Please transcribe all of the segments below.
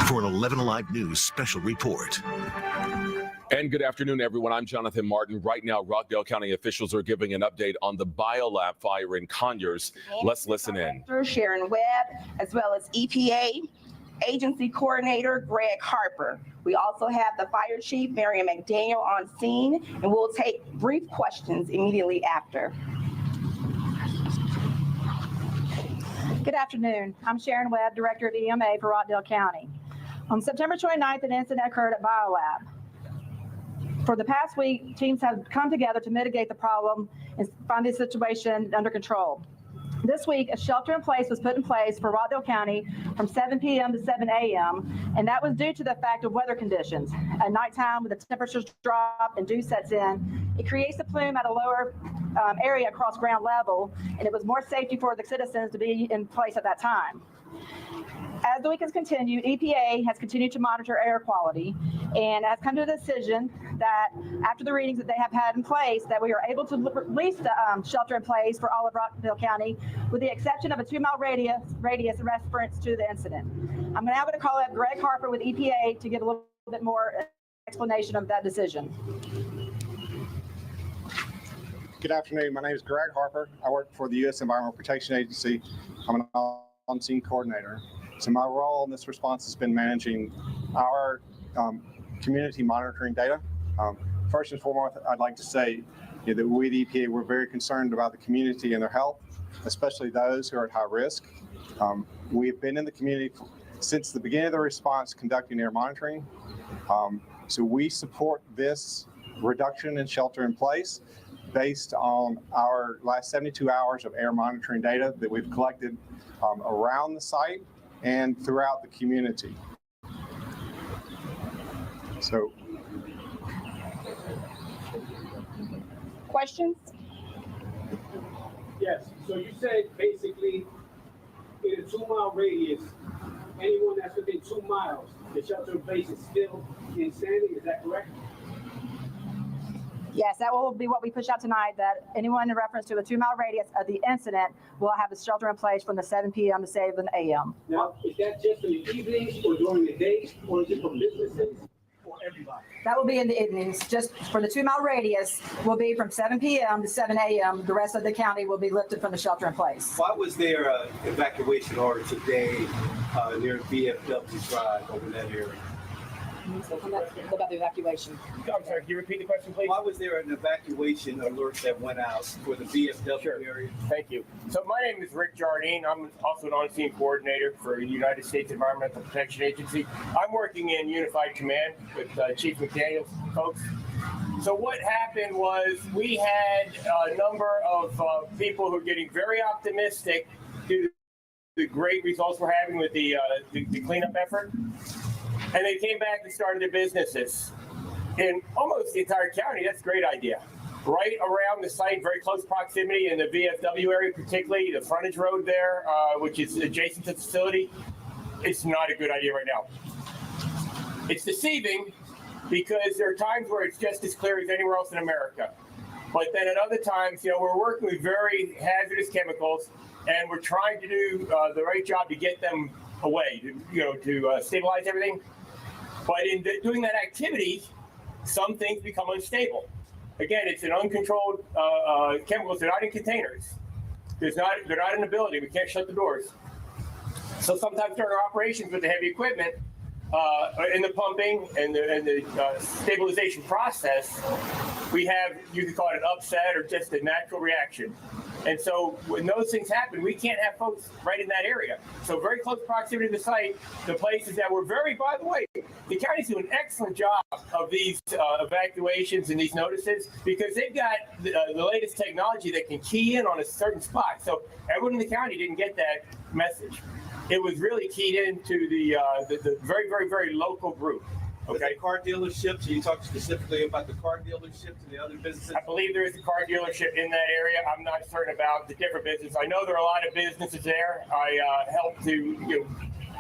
For an 11 Alive News special report. And good afternoon, everyone. I'm Jonathan Martin. Right now, Rockdale County officials are giving an update on the biolab fire in Conyers. Let's listen in. Sharon Webb, as well as EPA Agency Coordinator Greg Harper. We also have the Fire Chief, Miriam McDaniel, on scene, and we'll take brief questions immediately after. Good afternoon. I'm Sharon Webb, Director of EMA for Rockdale County. On September 29th, an incident occurred at BioLab. For the past week, teams have come together to mitigate the problem and find the situation under control. This week, a shelter in place was put in place for Rockdale County from 7 p.m. to 7 a.m., and that was due to the fact of weather conditions. At nighttime, when the temperatures drop and dew sets in, it creates a plume at a lower area across ground level, and it was more safety for the citizens to be in place at that time. As the week has continued, EPA has continued to monitor air quality and has come to the decision that after the readings that they have had in place, that we are able to release the shelter in place for all of Rockdale County, with the exception of a 2-mile radius in reference to the incident. I'm now going to call up Greg Harper with EPA to give a little bit more explanation of that decision. Good afternoon. My name is Greg Harper. I work for the U.S. Environmental Protection Agency. I'm an on-scene coordinator. So my role in this response has been managing our community monitoring data. First and foremost, I'd like to say that we at EPA, we're very concerned about the community and their health, especially those who are at high risk. We have been in the community since the beginning of the response conducting air monitoring. So we support this reduction in shelter in place based on our last 72 hours of air monitoring data that we've collected around the site and throughout the community. So, questions? Yes. So you said basically in a 2-mile radius, anyone that's within 2 miles, the shelter in place is still in standing. Is that correct? Yes, that will be what we push out tonight, that anyone in reference to a 2-mile radius of the incident will have a shelter in place from the 7 p.m. to 7 a.m. Now, is that just in the evenings or during the day, or is it for businesses or everybody? That will be in the evenings. Just for the 2-mile radius will be from 7 p.m. to 7 a.m. The rest of the county will be lifted from the shelter in place. Why was there an evacuation order today near VFW Drive over that area? About the evacuation. I'm sorry, can you repeat the question, please? Why was there an evacuation alert that went out for the VFW area? Thank you. So my name is Rick Jardine. I'm also an on-scene coordinator for the United States Environmental Protection Agency. I'm working in Unified Command with Chief McDaniel's folks. So what happened was we had a number of people who are getting very optimistic due to the great results we're having with the cleanup effort. And they came back and started their businesses in almost the entire county. That's a great idea. Right around the site, very close proximity in the VFW area, particularly the frontage road there, which is adjacent to the facility. It's not a good idea right now. It's deceiving because there are times where it's just as clear as anywhere else in America. But then at other times, we're working with very hazardous chemicals, and we're trying to do the right job to get them away, to stabilize everything. But in doing that activity, some things become unstable. Again, it's an uncontrolled chemicals. They're not in containers. They're not in a building. We can't shut the doors. So sometimes during our operations with the heavy equipment, in the pumping and the stabilization process, we have, you can call it an upset or just a natural reaction. And so when those things happen, we can't have folks right in that area. So very close proximity to the site, the places that were by the way, the county's doing an excellent job of these evacuations and these notices because they've got the latest technology that can key in on a certain spot. So everyone in the county didn't get that message. It was really keyed into the very, very, very local group. Okay, car dealerships, so you talk specifically about the car dealerships and the other businesses? I believe there is a car dealership in that area. I'm not certain about the different businesses. I know there are a lot of businesses there. I help to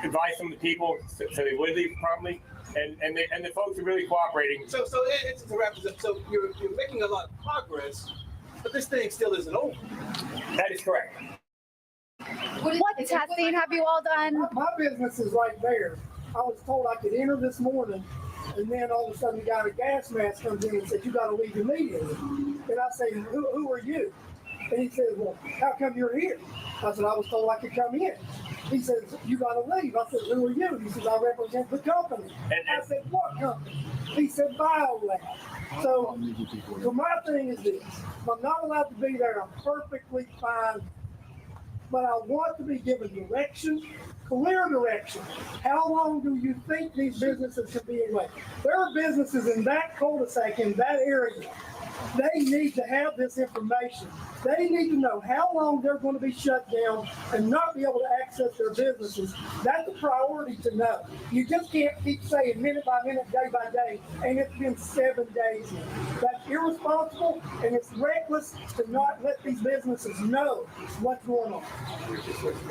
advise some of the people so they would leave promptly, and the folks are really cooperating. So it's to wrap this up. So you're making a lot of progress, but this thing still isn't over. That is correct. What testing have you all done? My business is right there. I was told I could enter this morning, and then all of a sudden the guy in a gas mask comes in and said, "You got to leave immediately." And I say, who are you? And he says, "Well, how come you're here?" I said, "I was told I could come in." He says, "You got to leave." I said, "Who are you?" He says, "I represent the company." I said, "What company?" He said, "BioLab." So my thing is this: if I'm not allowed to be there, I'm perfectly fine. But I want to be given direction, clear direction. How long do you think these businesses can be away? There are businesses in that cul-de-sac, in that area. They need to have this information. They need to know how long they're going to be shut down and not be able to access their businesses. That's a priority to know. You just can't keep saying minute by minute, day by day, and it's been 7 days now. That's irresponsible, and it's reckless to not let these businesses know what's going on.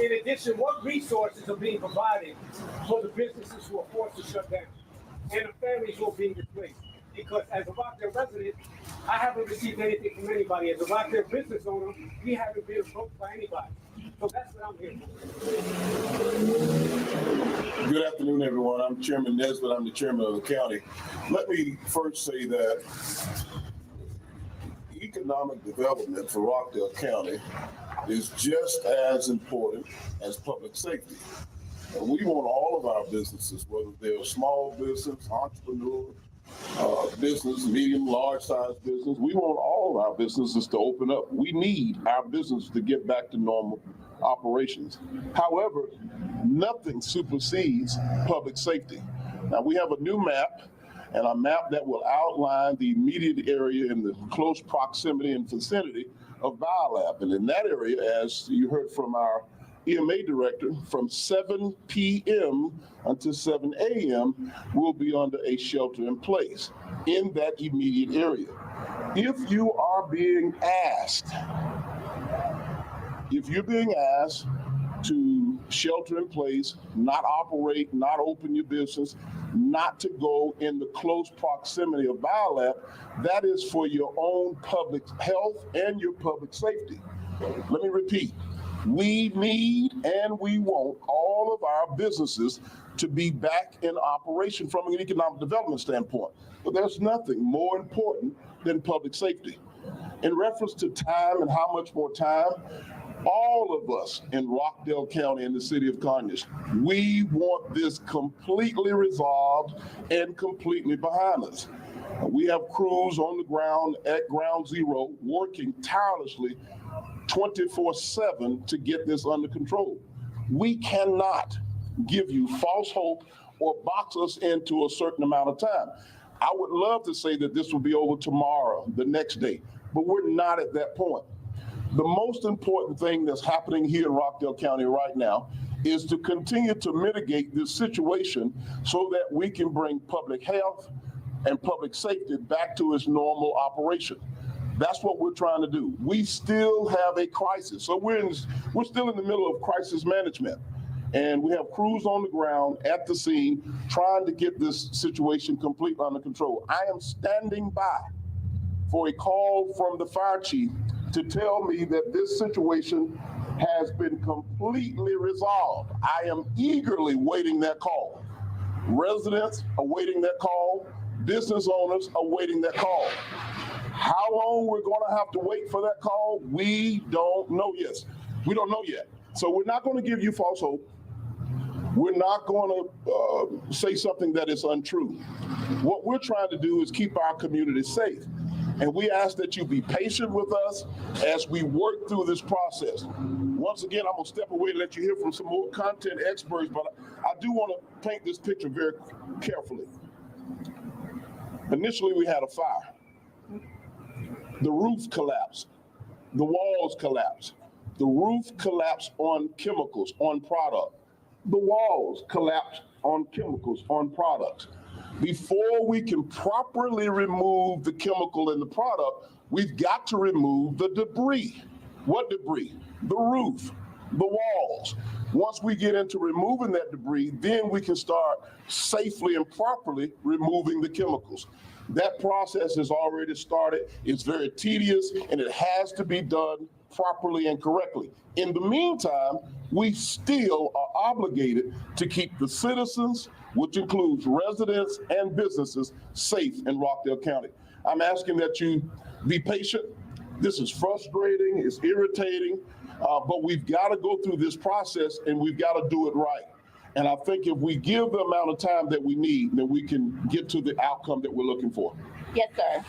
In addition, what resources are being provided for the businesses who are forced to shut down and the families who are being displaced? Because as a Rockdale resident, I haven't received anything from anybody. As a Rockdale business owner, we haven't been approached by anybody. So that's what I'm here for. Good afternoon, everyone. I'm Chairman Nesbitt. I'm the chairman of the county. Let me first say that economic development for Rockdale County is just as important as public safety. We want all of our businesses, whether they're small business, entrepreneur, business, medium, large size business. We want all of our businesses to open up. We need our business to get back to normal operations. However, nothing supersedes public safety. Now we have a new map, and a map that will outline the immediate area in the close proximity and vicinity of BioLab. And in that area, as you heard from our EMA director, from 7 p.m. until 7 a.m. we'll be under a shelter in place in that immediate area. If you are being asked, if you're being asked to shelter in place, not operate, not open your business, not to go in the close proximity of BioLab, that is for your own public health and your public safety. Let me repeat. We need and we want all of our businesses to be back in operation from an economic development standpoint. But there's nothing more important than public safety. In reference to time and how much more time, all of us in Rockdale County and the city of Conyers, we want this completely resolved and completely behind us. We have crews on the ground at ground zero working tirelessly 24/7 to get this under control. We cannot give you false hope or box us into a certain amount of time. I would love to say that this will be over tomorrow, the next day, but we're not at that point. The most important thing that's happening here in Rockdale County right now is to continue to mitigate this situation so that we can bring public health and public safety back to its normal operation. That's what we're trying to do. We still have a crisis. So we're still in the middle of crisis management. And we have crews on the ground at the scene trying to get this situation completely under control. I am standing by for a call from the fire chief to tell me that this situation has been completely resolved. I am eagerly waiting that call. Residents awaiting that call, business owners awaiting that call. How long we're going to have to wait for that call, we don't know yet. We don't know yet. So we're not going to give you false hope. We're not going to say something that is untrue. What we're trying to do is keep our community safe. And we ask that you be patient with us as we work through this process. Once again, I'm going to step away and let you hear from some more content experts, but I do want to paint this picture very carefully. Initially, we had a fire. The roof collapsed. The walls collapsed. The roof collapsed on chemicals, on product. The walls collapsed on chemicals, on products. Before we can properly remove the chemical in the product, we've got to remove the debris. What debris? The roof, the walls. Once we get into removing that debris, then we can start safely and properly removing the chemicals. That process has already started. It's very tedious, and it has to be done properly and correctly. In the meantime, we still are obligated to keep the citizens, which includes residents and businesses, safe in Rockdale County. I'm asking that you be patient. This is frustrating, it's irritating, but we've got to go through this process and we've got to do it right. And I think if we give the amount of time that we need, then we can get to the outcome that we're looking for. Yes, sir.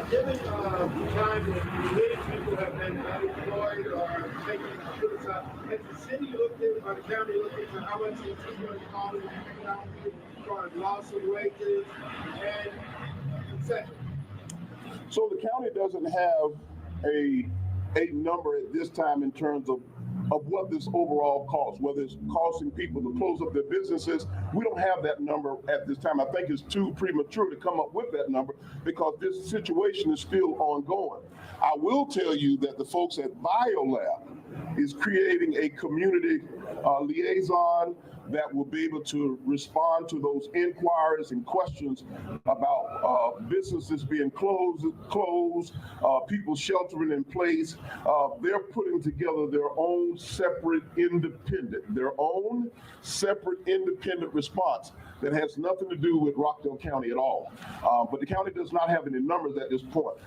Given the time that many people have been unemployed or taking a job, has the city looked into, or the county looked into how much it's going to cost as far as loss of wages and etc.? So the county doesn't have a number at this time in terms of what this overall costs, whether it's costing people to close up their businesses. We don't have that number at this time. I think it's too premature to come up with that number because this situation is still ongoing. I will tell you that the folks at BioLab is creating a community liaison that will be able to respond to those inquiries and questions about businesses being closed, people sheltering in place. They're putting together their own separate independent response that has nothing to do with Rockdale County at all. But the county does not have any numbers at this point.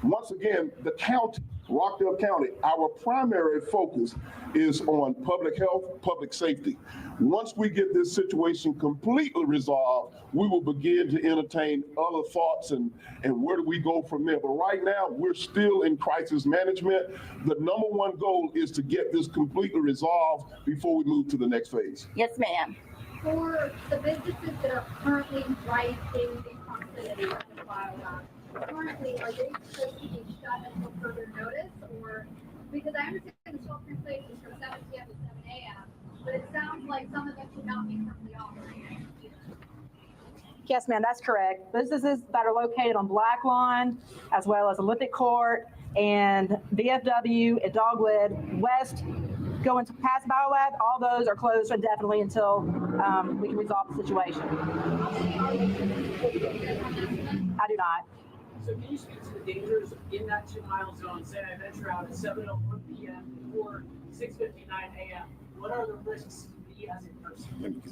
Once again, the county, Rockdale County, our primary focus is on public health, public safety. Once we get this situation completely resolved, we will begin to entertain other thoughts and where do we go from there. But right now, we're still in crisis management. The number one goal is to get this completely resolved before we move to the next phase. Yes, ma'am. For the businesses that are currently right in the proximity of the biolab, currently, are they supposed to be shut until further notice, or, because I understand the shelter in place is from 7 p.m. to 7 a.m., but it sounds like some of them should not be currently operating. Yes, ma'am, that's correct. Businesses that are located on Black Lawn, as well as Olympic Court and VFW at Dogwood West, going to past BioLab, all those are closed indefinitely until we can resolve the situation. I do not. So can you speak to the dangers in that 2-mile zone? Say I venture out at 7:01 p.m. or 6:59 a.m. What are the risks to me as a person?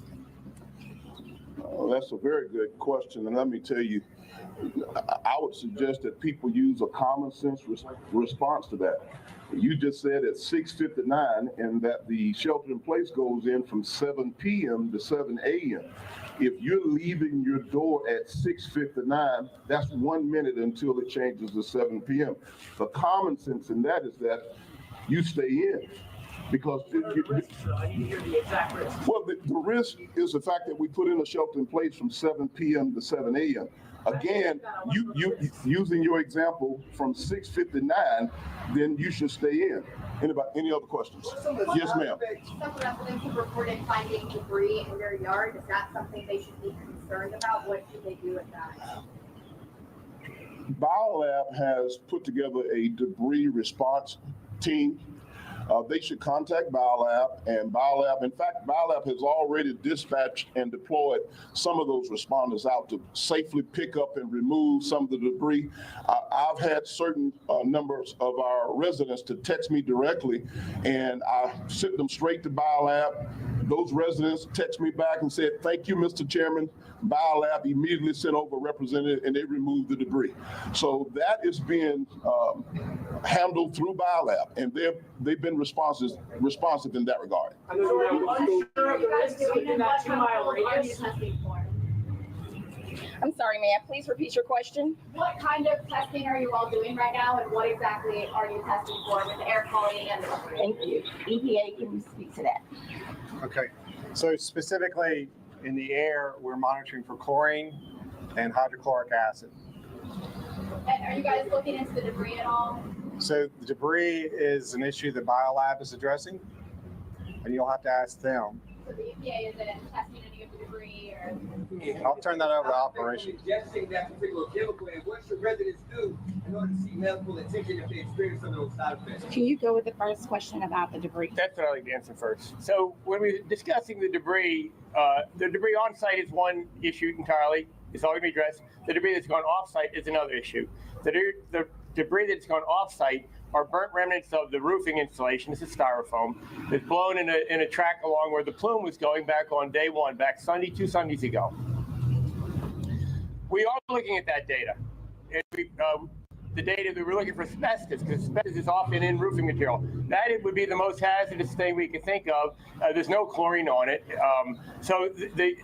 That's a very good question. And let me tell you, I would suggest that people use a common sense response to that. You just said at 6:59 and that the shelter in place goes in from 7 p.m. to 7 a.m. If you're leaving your door at 6:59, that's 1 minute until it changes to 7 p.m. The common sense in that is that you stay in. Because I need to hear the exact risk. Well, the risk is the fact that we put in a shelter in place from 7 p.m. to 7 a.m. Again, you using your example from 6:59, then you should stay in. Any other questions? Yes, ma'am. Some residents have reported finding debris in their yard. Is that something they should be concerned about? What should they do with that? BioLab has put together a debris response team. They should contact BioLab, and BioLab, in fact, BioLab has already dispatched and deployed some of those responders out to safely pick up and remove some of the debris. I've had certain numbers of our residents to text me directly, and I sent them straight to BioLab. those residents text me back and said, thank you, Mr. Chairman. BioLab immediately sent over a representative and they removed the debris. So that is being handled through BioLab, and they've been responsive in that regard. So are you unsure of the risks within that 2 mile radius? I'm sorry, may I please repeat your question? What kind of testing are you all doing right now, and what exactly are you testing for with the air quality and the debris? Thank you. EPA, can you speak to that? Okay, so specifically in the air, we're monitoring for chlorine and hydrochloric acid. And are you guys looking into the debris at all? So the debris is an issue that BioLab is addressing, and you'll have to ask them. So the EPA isn't testing any of the debris or? I'll turn that over to operations. Ingesting that particular chemical, and what should residents do in order to seek medical attention if they experience some of those side effects? Can you go with the first question about the debris? That's what I'd like to answer first. So when we're discussing the debris on site is one issue entirely. It's all going to be addressed. The debris that's gone off site is another issue. The debris that's gone off site are burnt remnants of the roofing installation. This is styrofoam. It's blown in a track along where the plume was going back on day one, back two Sundays ago. We are looking at that data. The data that we're looking for asbestos, because asbestos is often in roofing material. That it would be the most hazardous thing we could think of. There's no chlorine on it. So the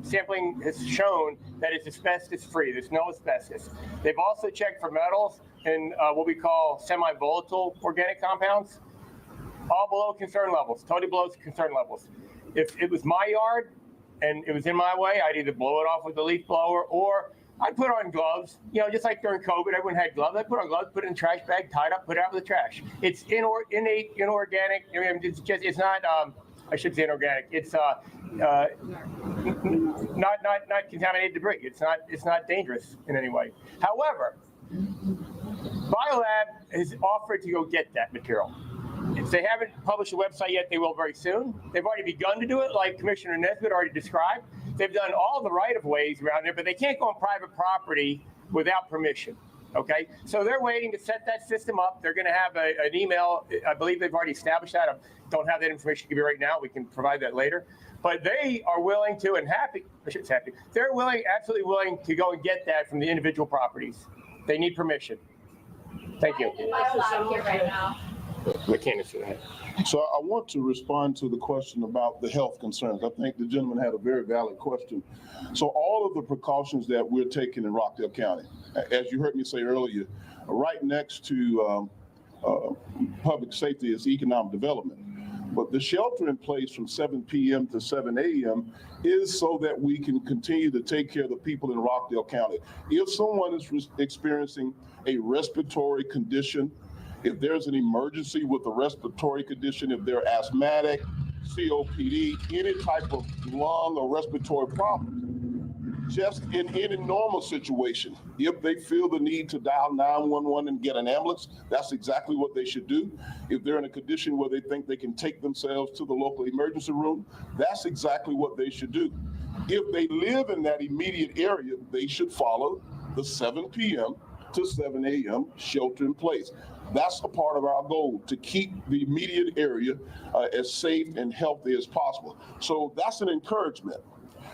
sampling has shown that it's asbestos free. There's no asbestos. They've also checked for metals and what we call semi-volatile organic compounds, all below concern levels, totally below concern levels. If it was my yard and it was in my way, I'd either blow it off with a leaf blower or I'd put on gloves, just like during COVID, everyone had gloves. I put on gloves, put it in a trash bag, tied up, put it out with the trash. It's innate, inorganic. I mean, it's not, I should say inorganic. It's not contaminated debris. It's not dangerous in any way. However, BioLab has offered to go get that material. If they haven't published a website yet, they will very soon. They've already begun to do it, like Commissioner Nesbitt already described. They've done all the right-of-ways around there, but they can't go on private property without permission, okay? So they're waiting to set that system up. They're going to have an email. I believe they've already established that. I don't have that information to give you right now. We can provide that later. But they are willing to and happy, I shouldn't say happy, they're absolutely willing to go and get that from the individual properties. They need permission. Thank you. BioLab here right now. I can't answer that. So I want to respond to the question about the health concerns. I think the gentleman had a very valid question. So all of the precautions that we're taking in Rockdale County, as you heard me say earlier, right next to public safety is economic development. But the shelter in place from 7 p.m. to 7 a.m. is so that we can continue to take care of the people in Rockdale County. If someone is experiencing a respiratory condition, if there's an emergency with a respiratory condition, if they're asthmatic, COPD, any type of lung or respiratory problem, just in any normal situation, if they feel the need to dial 911 and get an ambulance, that's exactly what they should do. If they're in a condition where they think they can take themselves to the local emergency room, that's exactly what they should do. If they live in that immediate area, they should follow the 7 p.m. to 7 a.m. shelter in place. That's a part of our goal, to keep the immediate area as safe and healthy as possible. So that's an encouragement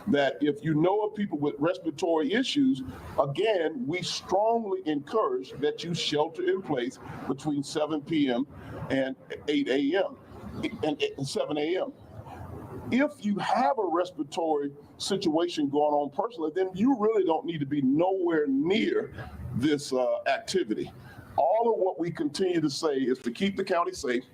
that if you know of people with respiratory issues, again, we strongly encourage that you shelter in place between 7 p.m. and 8 a.m. and 7 a.m. If you have a respiratory situation going on personally, then you really don't need to be nowhere near this activity. All of what we continue to say is to keep the county safe.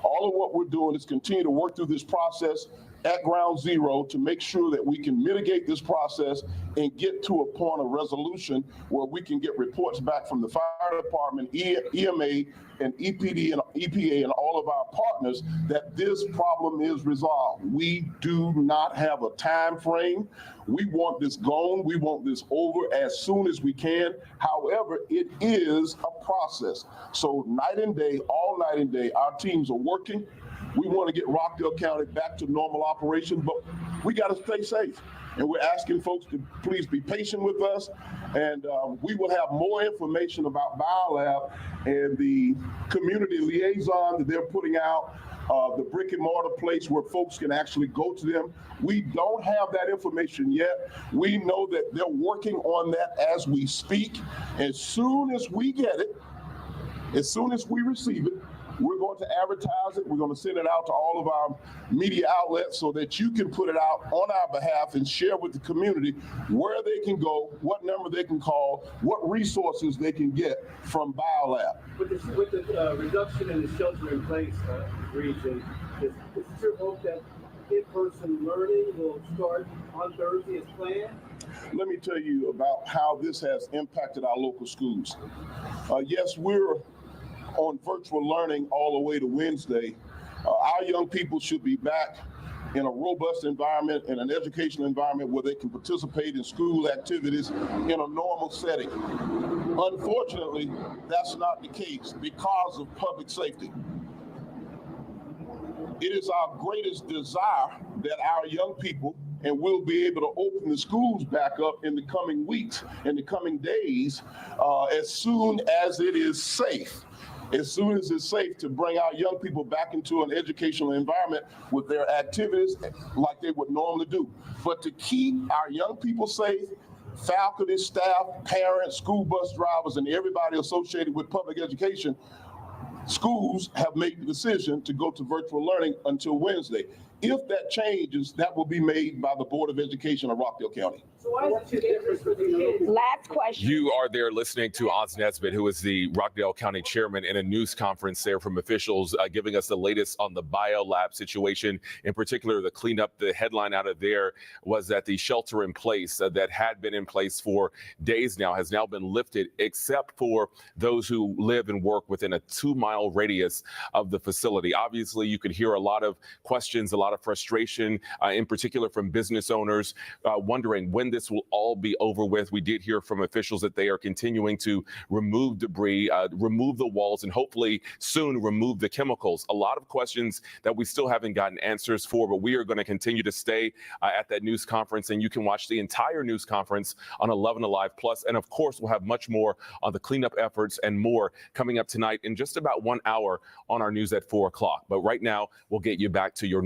All of what we're doing is continue to work through this process at ground zero to make sure that we can mitigate this process and get to a point of resolution where we can get reports back from the fire department, EMA, and EPD and EPA and all of our partners that this problem is resolved. We do not have a time frame. We want this gone. We want this over as soon as we can. However, it is a process. So night and day, all night and day, our teams are working. We want to get Rockdale County back to normal operation, but we got to stay safe. And we're asking folks to please be patient with us. And we will have more information about BioLab and the community liaison that they're putting out the brick and mortar place where folks can actually go to them. We don't have that information yet. We know that they're working on that as we speak. As soon as we get it, as soon as we receive it, we're going to advertise it. We're going to send it out to all of our media outlets so that you can put it out on our behalf and share with the community where they can go, what number they can call, what resources they can get from BioLab. With the reduction in the shelter-in-place region, is your hope that in-person learning will start on Thursday as planned? Let me tell you about how this has impacted our local schools. Yes, we're on virtual learning all the way to Wednesday. Our young people should be back in a robust environment, in an educational environment where they can participate in school activities in a normal setting. Unfortunately, that's not the case because of public safety. It is our greatest desire that our young people, and we'll be able to open the schools back up in the coming weeks, in the coming days, as soon as it is safe. As soon as it's safe to bring our young people back into an educational environment with their activities like they would normally do. But to keep our young people safe, faculty, staff, parents, school bus drivers, and everybody associated with public education, schools have made the decision to go to virtual learning until Wednesday. If that changes, that will be made by the Board of Education of Rockdale County. So why is it different for the kids? Last question. You are there listening to Oz Nesbitt, who is the Rockdale County chairman, in a news conference there from officials giving us the latest on the BioLab situation. In particular, the cleanup, the headline out of there was that the shelter in place that had been in place for days now has now been lifted, except for those who live and work within a 2-mile radius of the facility. Obviously, you could hear a lot of questions, a lot of frustration, in particular from business owners, wondering when this will all be over with. We did hear from officials that they are continuing to remove debris, remove the walls, and hopefully soon remove the chemicals. A lot of questions that we still haven't gotten answers for, but we are going to continue to stay at that news conference, and you can watch the entire news conference on 11 Alive Plus. And of course, we'll have much more on the cleanup efforts and more coming up tonight in just about 1 hour on our news at 4 o'clock. But right now, we'll get you back to your